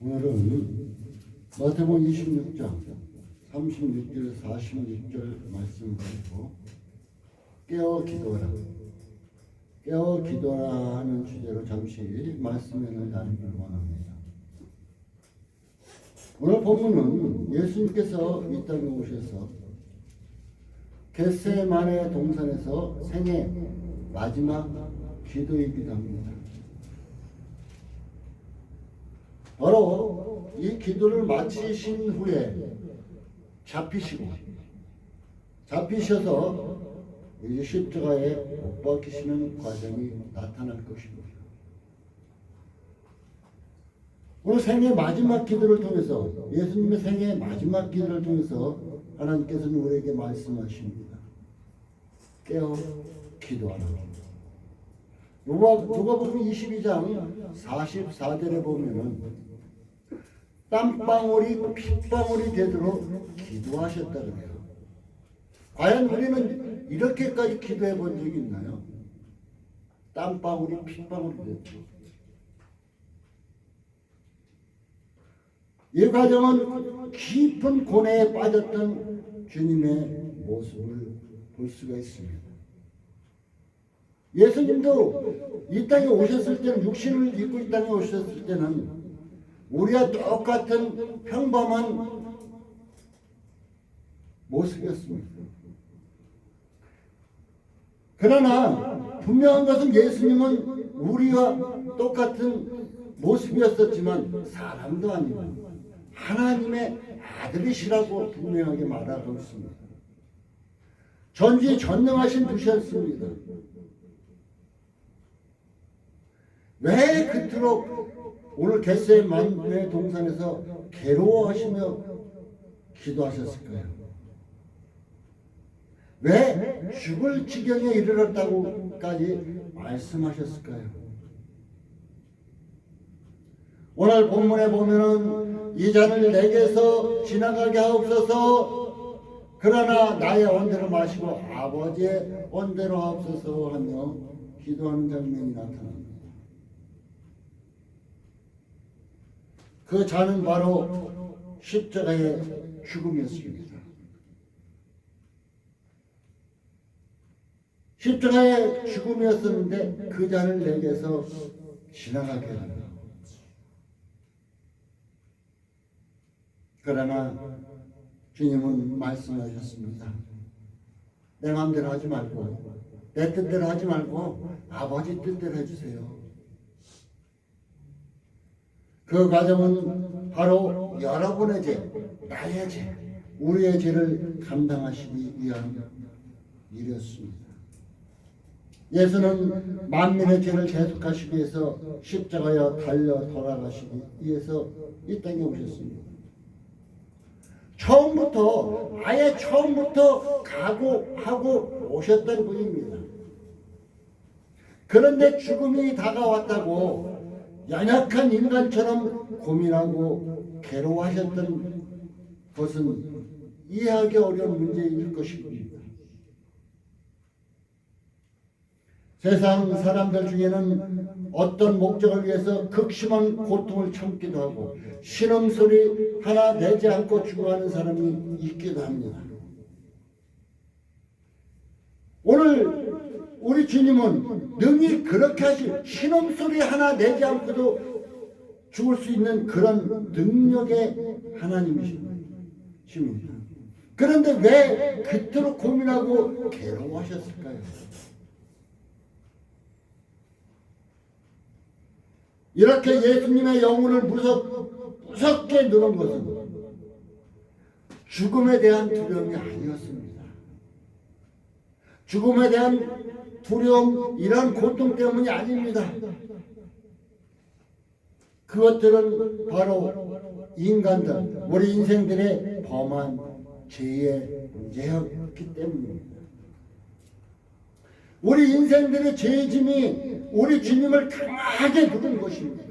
오늘은 마태복음 26장 36절 46절 말씀을 가지고 깨어 기도하라, 깨어 기도하라 하는 주제로 잠시 말씀을 나누기를 원합니다. 오늘 본문은 예수님께서 이 땅에 오셔서 겟세마네 동산에서 생애 마지막 기도이기도 합니다. 바로 이 기도를 마치신 후에 잡히셔서 이제 십자가에 못 박히시는 과정이 나타날 것입니다. 오늘 생애 마지막 기도를 통해서, 예수님의 생애 마지막 기도를 통해서 하나님께서는 우리에게 말씀하십니다. 깨어 기도하라. 누가복음 22장 44절에 보면은 땀방울이 핏방울이 되도록 기도하셨다 그래요. 과연 우리는 이렇게까지 기도해 본 적이 있나요? 땀방울이 핏방울이 되도록. 이 과정은 깊은 고뇌에 빠졌던 주님의 모습을 볼 수가 있습니다. 예수님도 이 땅에 오셨을 때는, 육신을 입고 이 땅에 오셨을 때는 우리와 똑같은 평범한 모습이었습니다. 그러나 분명한 것은 예수님은 우리와 똑같은 모습이었었지만 사람도 아니고 하나님의 아들이시라고 분명하게 말하고 있습니다. 전지전능하신 분이셨습니다. 왜 그토록 오늘 겟세마네 동산에서 괴로워하시며 기도하셨을까요? 왜 죽을 지경에 이르렀다고까지 말씀하셨을까요? 오늘 본문에 보면은 이 잔을 내게서 지나가게 하옵소서, 그러나 나의 온대로 마시고 아버지의 온대로 하옵소서 하며 기도하는 장면이 나타납니다. 그 잔은 바로 십자가의 죽음이었습니다. 십자가의 죽음이었었는데 그 잔을 내게서 지나가게 한다. 그러나 주님은 말씀하셨습니다. 내 마음대로 하지 말고, 내 뜻대로 하지 말고 아버지 뜻대로 해주세요. 그 과정은 바로 여러분의 죄, 나의 죄, 우리의 죄를 감당하시기 위한 일이었습니다. 예수는 만민의 죄를 대속하시기 위해서 십자가에 달려 돌아가시기 위해서 이 땅에 오셨습니다. 아예 처음부터 각오하고 오셨던 분입니다. 그런데 죽음이 다가왔다고 연약한 인간처럼 고민하고 괴로워하셨던 것은 이해하기 어려운 문제일 것입니다. 세상 사람들 중에는 어떤 목적을 위해서 극심한 고통을 참기도 하고 신음소리 하나 내지 않고 죽어가는 사람이 있기도 합니다. 오늘 우리 주님은 능히 그렇게 신음소리 하나 내지 않고도 죽을 수 있는 그런 능력의 하나님이십니다. 그런데 왜 그토록 고민하고 괴로워하셨을까요? 이렇게 예수님의 영혼을 무섭게 누른 것은 죽음에 대한 두려움이 아니었습니다. 죽음에 대한 두려움, 이런 고통 때문이 아닙니다. 그것들은 바로 인간들, 우리 인생들의 범한 죄의 문제였기 때문입니다. 우리 인생들의 죄짐이 우리 주님을 강하게 누른 것입니다.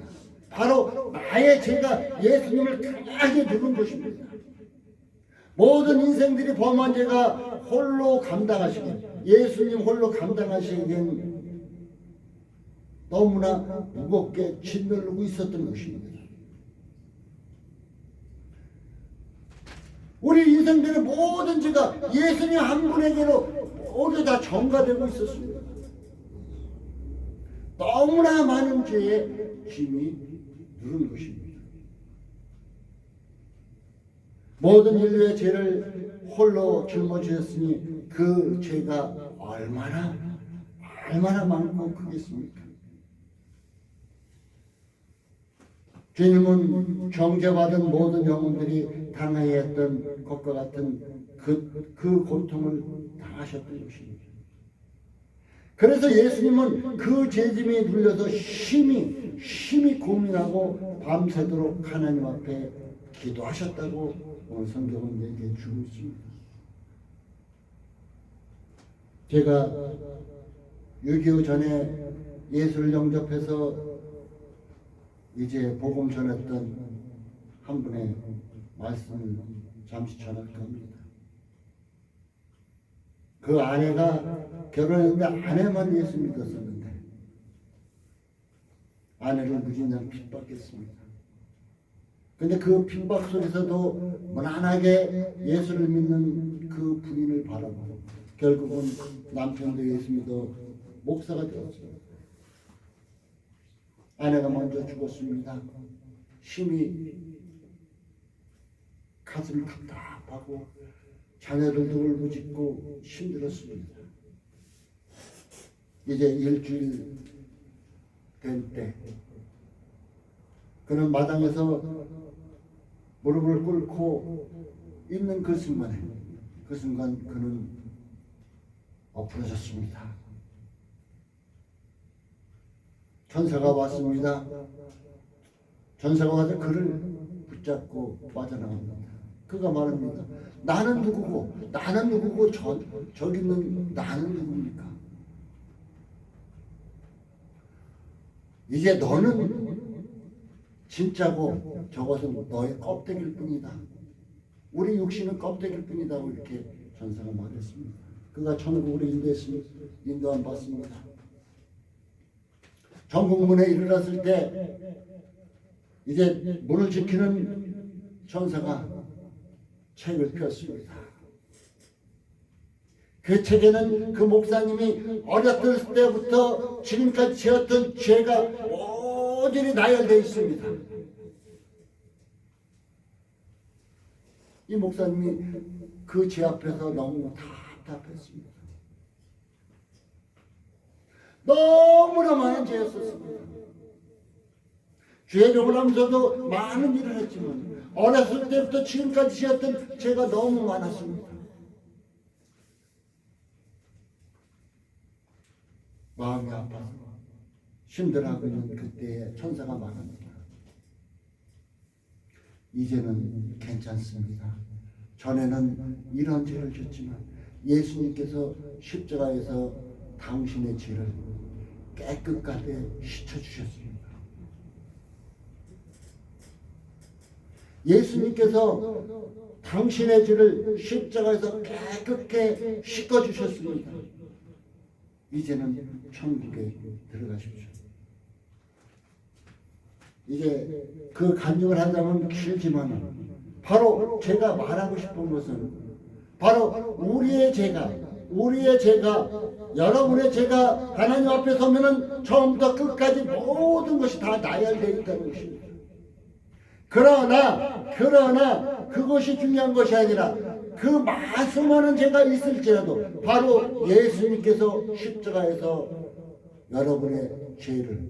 바로 나의 죄가 예수님을 강하게 누른 것입니다. 모든 인생들이 범한 죄가 홀로 감당하시기에, 예수님 홀로 감당하시기엔 너무나 무겁게 짓누르고 있었던 것입니다. 우리 인생들의 모든 죄가 예수님 한 분에게로 모두 다 전가되고 있었습니다. 너무나 많은 죄에 힘이 누른 것입니다. 모든 인류의 죄를 홀로 짊어지셨으니 그 죄가 얼마나 많고 크겠습니까? 주님은 정죄받은 모든 영혼들이 당해야 했던 것과 같은 그 고통을 당하셨던 것입니다. 그래서 예수님은 그 죄짐에 눌려서 심히 고민하고 밤새도록 하나님 앞에 기도하셨다고 오늘 성경은 얘기해 주고 있습니다. 제가 6.25 전에 예수를 영접해서 이제 복음 전했던 한 분의 말씀을 잠시 전할까 합니다. 그 아내가 결혼했는데 아내만 예수 믿었었는데 아내를 무진장 핍박했습니다. 근데 그 핍박 속에서도 무난하게 예수를 믿는 그 부인을 바라보고 결국은 남편도 예수 믿어 목사가 되었습니다. 아내가 먼저 죽었습니다. 심히 가슴이 답답하고 자녀들도 울부짖고 힘들었습니다. 이제 일주일 된 때 그는 마당에서 무릎을 꿇고 있는 그 순간 그는 엎어졌습니다. 천사가 왔습니다. 천사가 와서 그를 붙잡고 빠져나갑니다. 그가 말합니다. 나는 누구고 저기 있는 나는 누굽니까? 이제 너는 진짜고 저것은 너의 껍데기일 뿐이다. 우리 육신은 껍데기일 뿐이다. 이렇게 천사가 말했습니다. 그가 천국으로 인도함 받습니다. 전국문에 이르렀을 때 이제 문을 지키는 천사가 책을 폈습니다. 그 책에는 그 목사님이 어렸을 때부터 지금까지 지었던 죄가 모조리 나열되어 있습니다. 이 목사님이 그 죄 앞에서 너무 답답했습니다. 너무나 많은 죄였었습니다. 죄를 하면서도 많은 일을 했지만 어렸을 때부터 지금까지 지었던 죄가 너무 많았습니다. 마음이 아파서 힘들어하고 있는 그때에 천사가 말합니다. 이제는 괜찮습니다. 전에는 이런 죄를 졌지만 예수님께서 십자가에서 당신의 죄를 깨끗하게 씻어주셨습니다. 예수님께서 당신의 죄를 십자가에서 깨끗하게 씻어주셨습니다. 이제는 천국에 들어가십시오. 이제 그 간증을 한다면 길지만 바로 제가 말하고 싶은 것은 바로 우리의 죄가 여러분의 죄가 하나님 앞에 서면은 처음부터 끝까지 모든 것이 다 나열되어 있다는 것입니다. 그러나 그것이 중요한 것이 아니라 그 수많은 죄가 있을지라도 바로 예수님께서 십자가에서 여러분의 죄를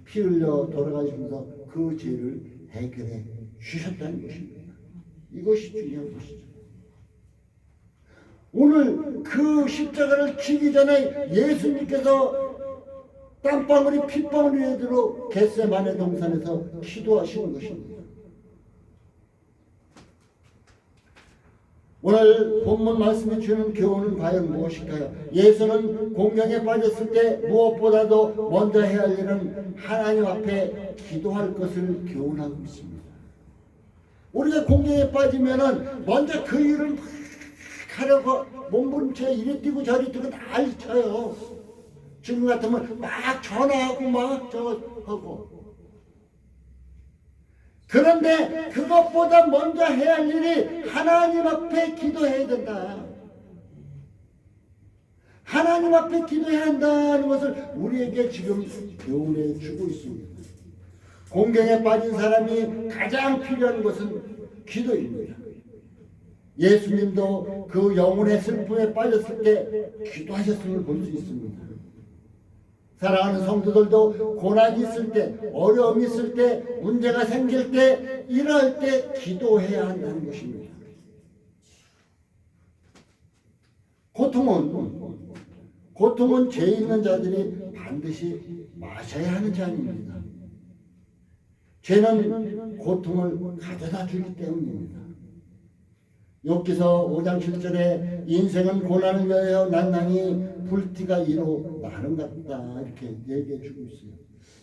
피 흘려 돌아가시면서 그 죄를 해결해 주셨다는 것입니다. 이것이 중요한 것이죠. 오늘 그 십자가를 지기 전에 예수님께서 땀방울이 핏방울이 되도록 겟세마네 동산에서 기도하시는 것입니다. 오늘 본문 말씀이 주는 교훈은 과연 무엇일까요? 예수는 공경에 빠졌을 때 무엇보다도 먼저 해야 할 일은 하나님 앞에 기도할 것을 교훈하고 있습니다. 우리가 공경에 빠지면은 먼저 그 일을 막 하려고 몸부림쳐 이리 뛰고 저리 뛰고 난리 쳐요. 지금 같으면 막 전화하고 막 저거 하고. 그런데 그것보다 먼저 해야 할 일이 하나님 앞에 기도해야 된다. 하나님 앞에 기도해야 한다는 것을 우리에게 지금 교훈해 주고 있습니다. 공경에 빠진 사람이 가장 필요한 것은 기도입니다. 예수님도 그 영혼의 슬픔에 빠졌을 때 기도하셨음을 볼 수 있습니다. 사랑하는 성도들도 고난이 있을 때, 어려움이 있을 때, 문제가 생길 때, 이럴 때 기도해야 한다는 것입니다. 고통은 죄 있는 자들이 반드시 마셔야 하는 잔입니다. 죄는 고통을 가져다 주기 때문입니다. 욥기서 5장 7절에 인생은 고난을 위하여 난나니 불티가 이로 나는 같다 이렇게 얘기해 주고 있어요.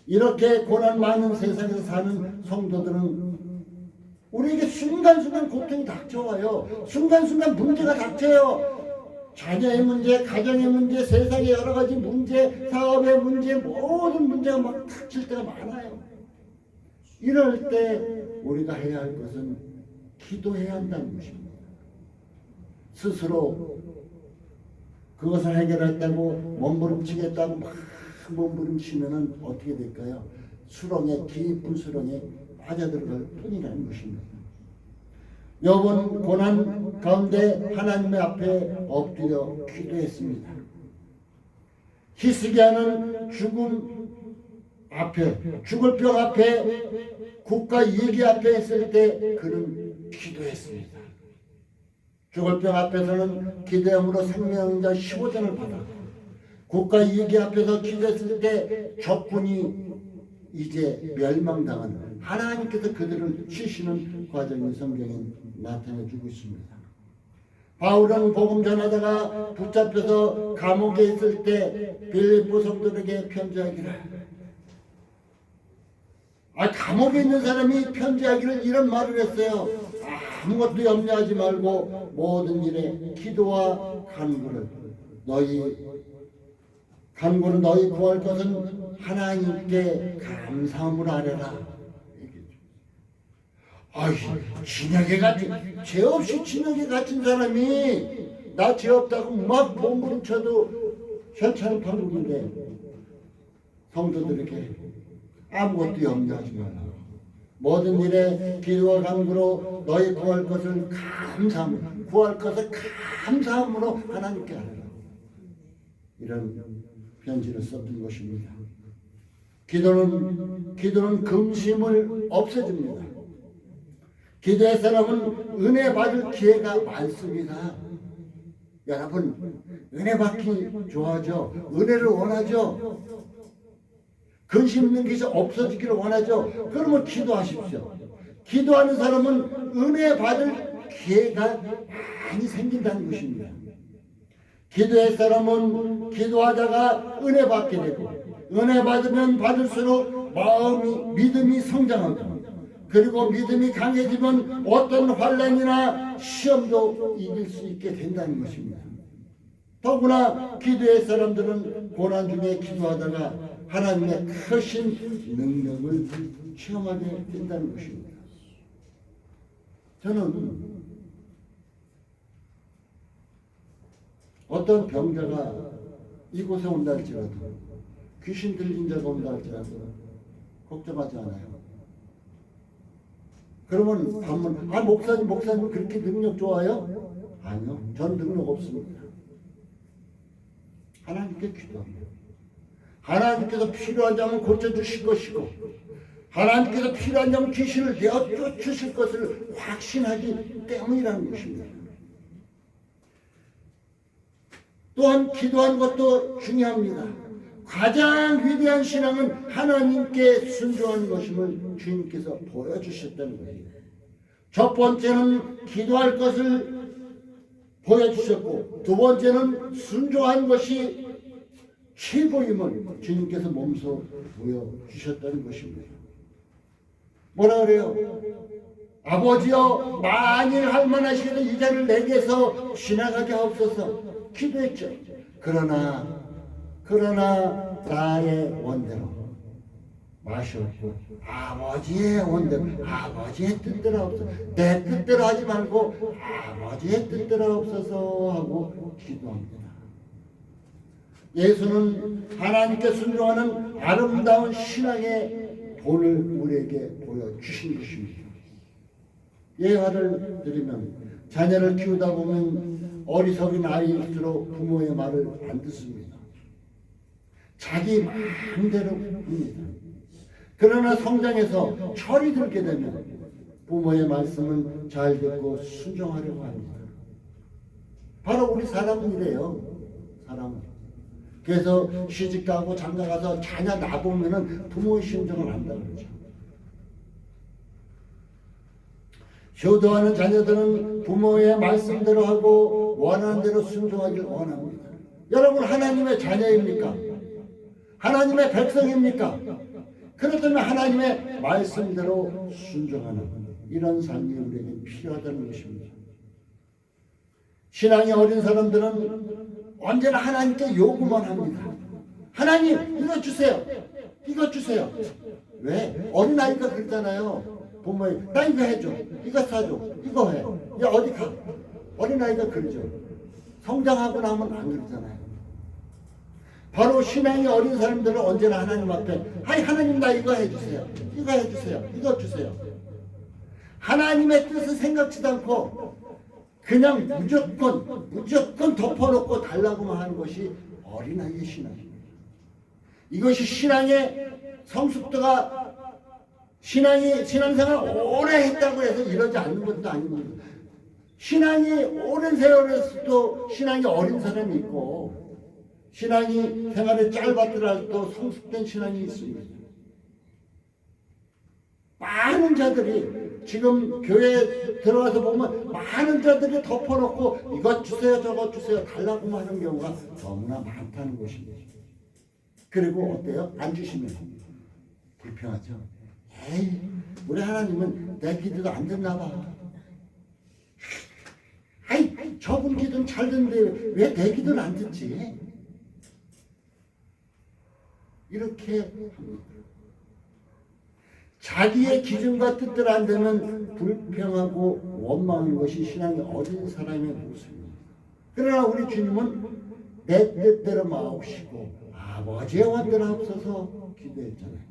이렇게 고난 많은 세상에서 사는 성도들은 우리에게 순간순간 고통이 닥쳐와요. 순간순간 문제가 닥쳐요. 자녀의 문제, 가정의 문제, 세상의 여러 가지 문제, 사업의 문제, 모든 문제가 막 닥칠 때가 많아요. 이럴 때 우리가 해야 할 것은 기도해야 한다는 것입니다. 스스로 그것을 해결했다고 몸부림치겠다고 막 몸부림치면은 어떻게 될까요? 수렁에, 깊은 수렁에 빠져들어갈 뿐이라는 것입니다. 욥은 고난 가운데 하나님의 앞에 엎드려 기도했습니다. 히스기야는 죽음 앞에, 죽을 병 앞에, 국가 위기 앞에 있을 때 그는 기도했습니다. 죽을 병 앞에서는 기도함으로 생명자 15전을 받았고, 국가 위기 앞에서 기도했을 때 적군이 이제 멸망당하는 하나님께서 그들을 치시는 과정이 성경에 나타내주고 있습니다. 바울은 복음 전하다가 붙잡혀서 감옥에 있을 때 빌립보 성도들에게 편지하기를, 감옥에 있는 사람이 편지하기를 이런 말을 했어요. 아무것도 염려하지 말고 모든 일에 기도와 간구는 너희 구할 것은 하나님께 감사함으로 하려라. 진역에 갇힌, 죄 없이 진역에 갇힌 사람이 나 죄 없다고 막 몸부림쳐도 괜찮은 방법인데, 성도들에게 아무것도 염려하지 말라. 모든 일에 기도와 간구로 너희 구할 것을 감사함으로 하나님께 하라. 이런 편지를 썼던 것입니다. 기도는 근심을 없애줍니다. 기도의 사람은 은혜 받을 기회가 많습니다. 여러분, 은혜 받기 좋아하죠? 은혜를 원하죠? 근심 있는 것이 없어지기를 원하죠? 그러면 기도하십시오. 기도하는 사람은 은혜 받을 기회가 많이 생긴다는 것입니다. 기도의 사람은 기도하다가 은혜 받게 되고, 은혜 받으면 받을수록 믿음이 성장하고, 그리고 믿음이 강해지면 어떤 환난이나 시험도 이길 수 있게 된다는 것입니다. 더구나 기도의 사람들은 고난 중에 기도하다가 하나님의 크신 능력을 체험하게 된다는 것입니다. 저는 어떤 병자가 이곳에 온다 할지라도, 귀신 들린 자가 온다 할지라도 걱정하지 않아요. 그러면 반문, 목사님 그렇게 능력 좋아요? 아니요, 전 능력 없습니다. 하나님께 기도합니다. 하나님께서 필요한 자면 고쳐주실 것이고, 하나님께서 필요한 자면 귀신을 내어 쫓으실 것을 확신하기 때문이라는 것입니다. 또한 기도한 것도 중요합니다. 가장 위대한 신앙은 하나님께 순종하는 것임을 주님께서 보여주셨다는 거예요. 첫 번째는 기도할 것을 보여주셨고, 두 번째는 순종한 것이 최고임을 주님께서 몸소 보여주셨다는 것입니다. 뭐라 그래요? 아버지여, 만일 할만하시게도 이 자를 내게서 지나가게 하옵소서 기도했죠. 그러나 나의 원대로 마셨고 아버지의 원대로 아버지의 뜻대로 없어서 내 뜻대로 하지 말고 아버지의 뜻대로 없어서 하고 기도합니다. 예수는 하나님께 순종하는 아름다운 신앙의 본을 우리에게 보여주신 것입니다. 예화를 드리면 자녀를 키우다 보면 어리석은 아이일수록 부모의 말을 안 듣습니다. 자기 마음대로 합니다. 그러나 성장해서 철이 들게 되면 부모의 말씀은 잘 듣고 순종하려고 합니다. 바로 우리 사람은 이래요. 사람은. 그래서 시집가고 장가가서 자녀 낳아보면 부모의 심정을 안다고 그러죠. 효도하는 자녀들은 부모의 말씀대로 하고 원하는 대로 순종하길 원합니다. 여러분 하나님의 자녀입니까? 하나님의 백성입니까? 그렇다면 하나님의 말씀대로 순종하는 이런 삶이 우리에게 필요하다는 것입니다. 신앙이 어린 사람들은 언제나 하나님께 요구만 합니다. 하나님 이거 주세요. 이거 주세요. 왜? 어린아이가 그러잖아요. 부모님 나 이거 해줘. 이거 사줘. 이거 해. 야 어디 가. 어린아이가 그러죠. 성장하고 나면 안 그러잖아요. 바로 신앙이 어린 사람들은 언제나 하나님 앞에 하나님 나 이거 해주세요. 이거 해주세요. 이거 주세요. 하나님의 뜻을 생각지도 않고 그냥 무조건 덮어놓고 달라고만 하는 것이 어린아이의 신앙입니다. 이것이 신앙의 성숙도가 신앙생활 오래 했다고 해서 이러지 않는 것도 아닙니다. 신앙이 오랜 세월에서도 신앙이 어린 사람이 있고 신앙이 생활이 짧았더라도 성숙된 신앙이 있습니다. 많은 자들이 지금 교회에 들어와서 보면 많은 자들이 덮어놓고 이것 주세요 저것 주세요 달라고만 하는 경우가 너무나 많다는 것입니다. 그리고 어때요? 안 주시면 불평하죠. 에이 우리 하나님은 내 기도도 안 듣나 봐. 아이 저분 기도는 잘 듣는데 왜 내 기도는 안 듣지? 이렇게 합니다. 자기의 기준과 뜻대로 안 되면 불평하고 원망하는 것이 신앙이 어린 사람의 모습입니다. 그러나 우리 주님은 내 뜻대로 마옵시고 아버지의 원대로 없어서 기도했잖아요.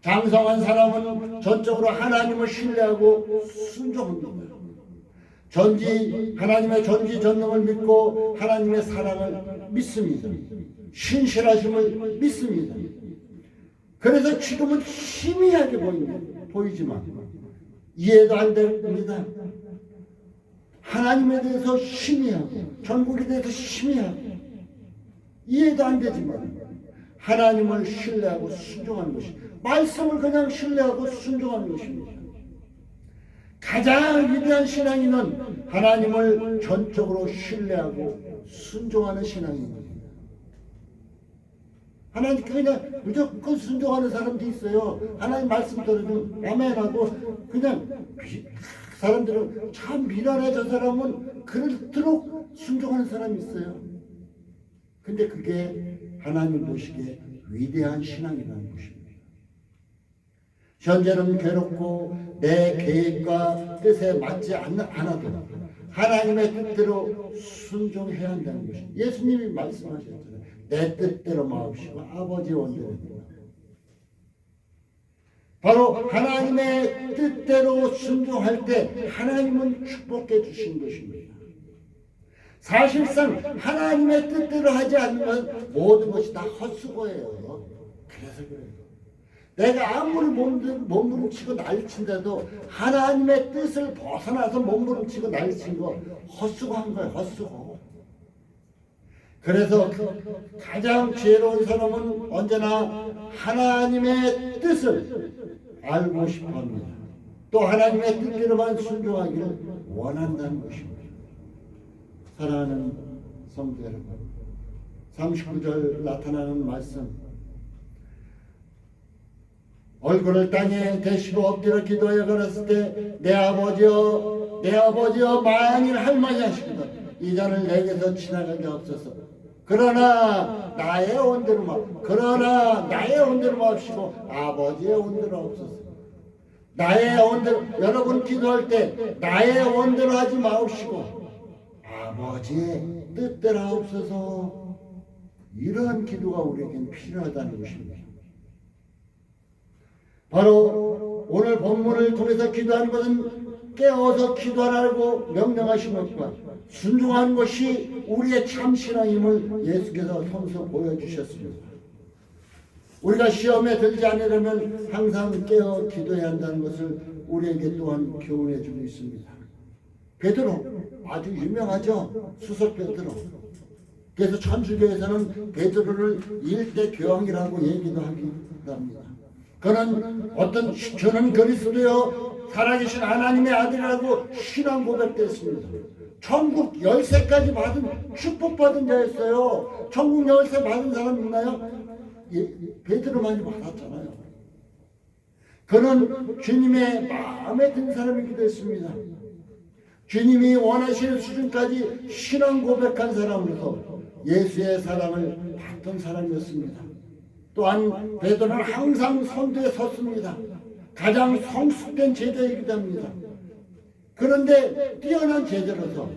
장성한 사람은 전적으로 하나님을 신뢰하고 순종합니다. 하나님의 전지전능을 믿고 하나님의 사랑을 믿습니다. 신실하심을 믿습니다. 그래서 지금은 희미하게 보이지만 이해도 안 됩니다. 하나님에 대해서 희미하고 전국에 대해서 희미하고 이해도 안 되지만 하나님을 신뢰하고 순종하는 것이 말씀을 그냥 신뢰하고 순종하는 것입니다. 가장 위대한 신앙인은 하나님을 전적으로 신뢰하고 순종하는 신앙입니다. 하나님 그냥 무조건 순종하는 사람도 있어요. 하나님 말씀 들으면 아멘하고 그냥 사람들은 참 미련해 저 사람은 그렇도록 순종하는 사람이 있어요. 근데 그게 하나님 보시기에 위대한 신앙이라는 것입니다. 현재는 괴롭고 내 계획과 뜻에 맞지 않아도 하나님의 뜻대로 순종해야 한다는 것입니다. 예수님이 말씀하셨잖아요. 내 뜻대로 마옵시고 아버지의 원대로. 바로 하나님의 뜻대로 순종할 때 하나님은 축복해 주신 것입니다. 사실상 하나님의 뜻대로 하지 않으면 모든 것이 다 헛수고예요. 그래서 그래요. 내가 아무리 몸부림치고 난리친다도 하나님의 뜻을 벗어나서 몸부림치고 난리친 거 헛수고한 거예요. 헛수고. 그래서 가장 지혜로운 사람은 언제나 하나님의 뜻을 알고 싶어합니다. 또 하나님의 뜻대로만 순종하기를 원한다는 것입니다. 사랑하는 성도 여러분, 39절 나타나는 말씀, 얼굴을 땅에 대시고 엎드려 기도해 걸었을 때 내 아버지여 만일 할만히 하시거든 이 잔을 내게서 지나가게 없어서 그러나 나의 온대로 마옵시고 아버지의 온대로 없소서. 나의 온대로, 여러분 기도할 때 나의 온대로 하지 마옵시고 아버지의 뜻대로 하옵소서. 이러한 기도가 우리에겐 필요하다는 것입니다. 바로 오늘 본문을 통해서 기도하는 것은 깨어서 기도하라고 명령하신 것과 순종하는 것이 우리의 참 신앙임을 예수께서 손수 보여주셨습니다. 우리가 시험에 들지 않으려면 항상 깨어 기도해야 한다는 것을 우리에게 또한 교훈해 주고 있습니다. 베드로 아주 유명하죠. 수석 베드로. 그래서 천주교에서는 베드로를 일대 교황이라고 얘기도 합니다. 저는 그리스도요 살아계신 하나님의 아들이라고 신앙 고백됐습니다. 천국 열쇠까지 받은 축복받은 자였어요. 천국 열쇠 받은 사람 있나요? 베드로만이 받았잖아요. 그는 주님의 마음에 든 사람이기도 했습니다. 주님이 원하시는 수준까지 신앙 고백한 사람으로서 예수의 사랑을 받던 사람이었습니다. 또한 베드로는 항상 선두에 섰습니다. 가장 성숙된 제자이기도 합니다. 그런데 뛰어난 제자로서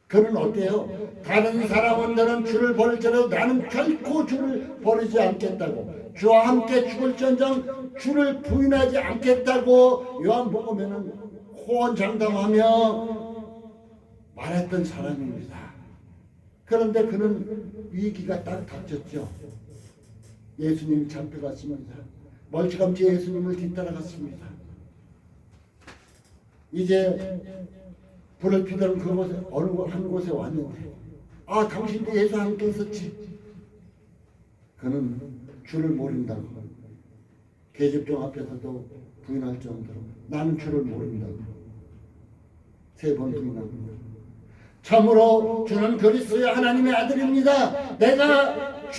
그는 어때요? 다른 사람들은 주를 버릴지라도 나는 결코 주를 버리지 않겠다고, 주와 함께 죽을지언정 주를 부인하지 않겠다고 요한복음에는 호언장담하며 말했던 사람입니다. 그런데 그는 위기가 딱 닥쳤죠. 예수님이 잡혀갔습니다. 멀찌감치 예수님을 뒤따라갔습니다. 이제 불을 피던 그곳에 어느 한 곳에 왔는데, 아 당신도 예수 함께 있었지. 그는 주를 모른다고 계집종 앞에서도 부인할 정도로 나는 주를 모른다고 3번 부인합니다. 참으로 주는 그리스도의 하나님의 아들입니다. 내가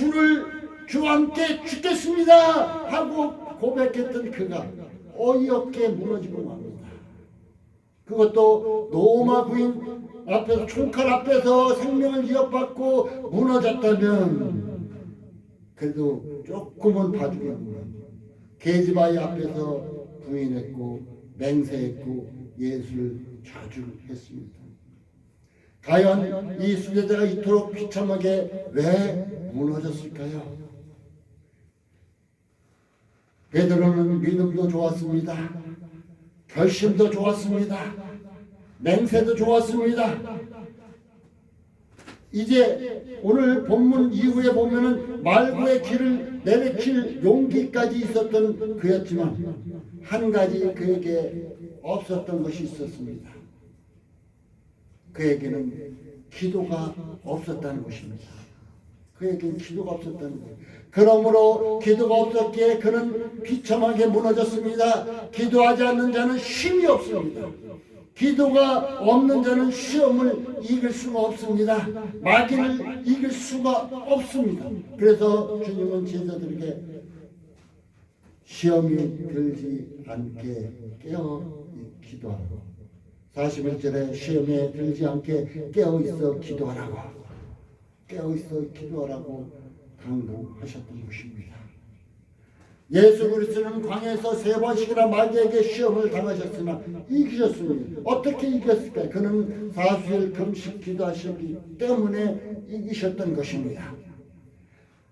주와 함께 죽겠습니다 하고 고백했던 그가 어이없게 무너지고 맙니다. 그것도 노마 부인 앞에서, 총칼 앞에서 생명을 위협받고 무너졌다면 그래도 조금은 봐주겠구나. 계집아이 앞에서 부인했고 맹세했고 예수를 좌절했습니다. 과연 이 수제자가 이토록 비참하게 왜 무너졌을까요? 베드로는 믿음도 좋았습니다. 결심도 좋았습니다. 맹세도 좋았습니다. 이제 오늘 본문 이후에 보면은 말고의 길을 내리칠 용기까지 있었던 그였지만 한 가지 그에게 없었던 것이 있었습니다. 그에게는 기도가 없었다는 것입니다. 그에게는 기도가 없었다는 거예요. 그러므로 기도가 없었기에 그는 비참하게 무너졌습니다. 기도하지 않는 자는 힘이 없습니다. 기도가 없는 자는 시험을 이길 수가 없습니다. 마귀를 이길 수가 없습니다. 그래서 주님은 제자들에게 시험이 들지 않게 깨어 기도하라고, 41절에 시험에 들지 않게 깨어있어 기도하라고, 깨어있어 기도하라고 당부하셨던 것입니다. 예수 그리스도는 광야에서 3번씩이나 마귀에게 시험을 당하셨으나 이기셨습니다. 어떻게 이겼을까요? 그는 40일 금식 기도하셨기 때문에 이기셨던 것입니다.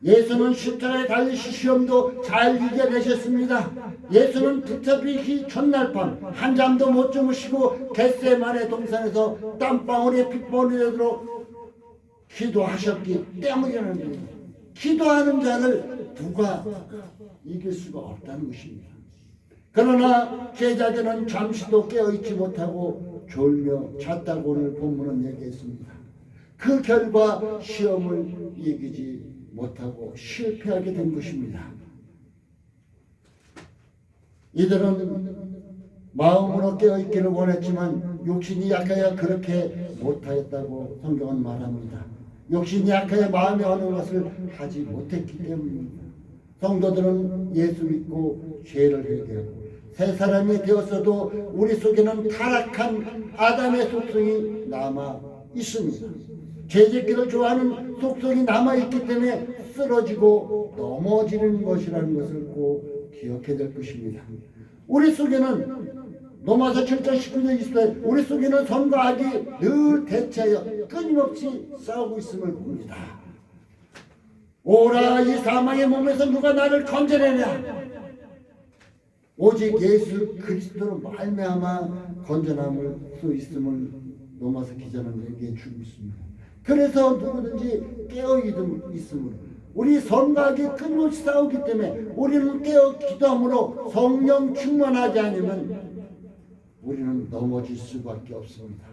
예수는 십자가에 달리신 시험도 잘 이겨내셨습니다. 예수는 붙잡히기 전날 밤 한잠도 못 주무시고 겟세마네 동산에서 땀방울이 핏방울이 되도록 기도하셨기 때문이라는, 기도하는 자를 누가 이길 수가 없다는 것입니다. 그러나 제자들은 잠시도 깨어있지 못하고 졸며 잤다고 오늘 본문은 얘기했습니다. 그 결과 시험을 이기지 못하고 실패하게 된 것입니다. 이들은 마음으로 깨어있기를 원했지만 육신이 약하여 그렇게 못하였다고 성경은 말합니다. 육신이 약하여 마음에 하는 것을 하지 못했기 때문입니다. 성도들은 예수 믿고 죄를 회개하고 새 사람이 되었어도 우리 속에는 타락한 아담의 속성이 남아 있습니다. 죄짓기를 좋아하는 속성이 남아있기 때문에 쓰러지고 넘어지는 것이라는 것을 꼭 기억해야 될 것입니다. 우리 속에는 로마서 7장 19절 20절 우리 속에는 선과 악이 늘 대체하여 끊임없이 싸우고 있음을 봅니다. 오라 이 사망의 몸에서 누가 나를 건져내냐. 오직 예수 그리스도로 말미암아 건져남을 수 있음을 로마서 기자는 얘기해 주고 있습니다. 그래서 누구든지 깨어 있음으로 우리 선과 악이 끊임없이 싸우기 때문에 우리는 깨어 기도함으로 성령 충만하지 않으면 우리는 넘어질 수밖에 없습니다.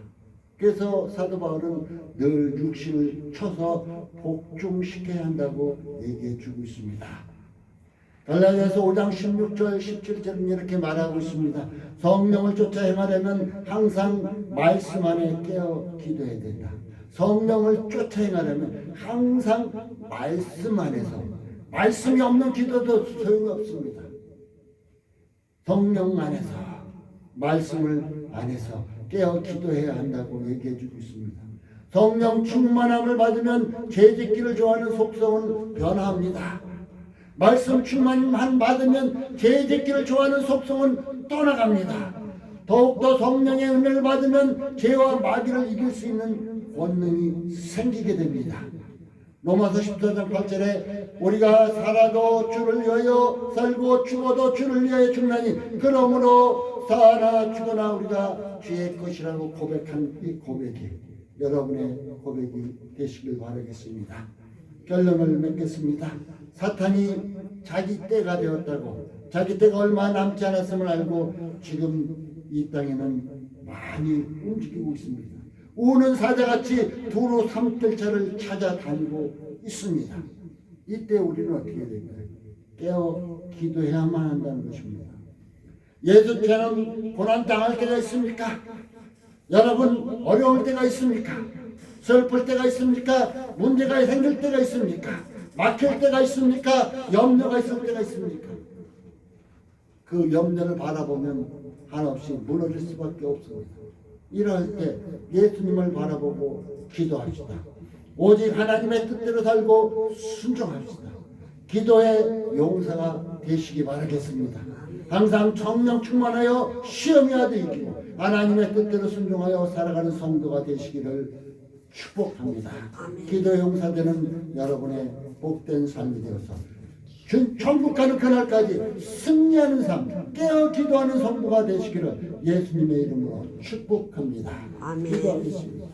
그래서 사도 바울은 늘 육신을 쳐서 복종시켜야 한다고 얘기해 주고 있습니다. 갈라디아서 5장 16절 17절은 이렇게 말하고 있습니다. 성령을 쫓아 행하려면 항상 말씀 안에 깨어 기도해야 된다. 성령을 쫓아 행하려면 항상 말씀 안에서, 말씀이 없는 기도도 소용이 없습니다. 성령 안에서, 말씀을 안에서 깨어 기도해야 한다고 얘기해 주고 있습니다. 성령 충만함을 받으면 죄짓기를 좋아하는 속성은 변합니다. 말씀 충만함 받으면 죄짓기를 좋아하는 속성은 떠나갑니다. 더욱더 성령의 은혜를 받으면 죄와 마귀를 이길 수 있는 권능이 생기게 됩니다. 로마서 14장 8절에 우리가 살아도 주를 위하여 살고 죽어도 주를 위하여 죽나니 그러므로 사나 죽거나 우리가 주의 것이라고 고백한 이 고백이 여러분의 고백이 되시길 바라겠습니다. 결론을 맺겠습니다. 사탄이 자기 때가 되었다고, 자기 때가 얼마 남지 않았음을 알고 지금 이 땅에는 많이 움직이고 있습니다. 우는 사자같이 두루 삼킬차를 찾아다니고 있습니다. 이때 우리는 어떻게 해야 될까요? 깨어 기도해야만 한다는 것입니다. 예수처럼 고난당할 때가 있습니까? 여러분 어려울 때가 있습니까? 슬플 때가 있습니까? 문제가 생길 때가 있습니까? 막힐 때가 있습니까? 염려가 있을 때가 있습니까? 그 염려를 바라보면 한없이 무너질 수밖에 없습니다. 이럴 때 예수님을 바라보고 기도합시다. 오직 하나님의 뜻대로 살고 순종합시다. 기도의 용사가 되시기 바라겠습니다. 항상 성령 충만하여 시험이 하되 이기고 하나님의 뜻대로 순종하여 살아가는 성도가 되시기를 축복합니다. 기도의 용사 되는 여러분의 복된 삶이 되어서 천국 가는 그날까지 승리하는 삶, 깨어 기도하는 성도가 되시기를 예수님의 이름으로 축복합니다. 기도하겠습니다.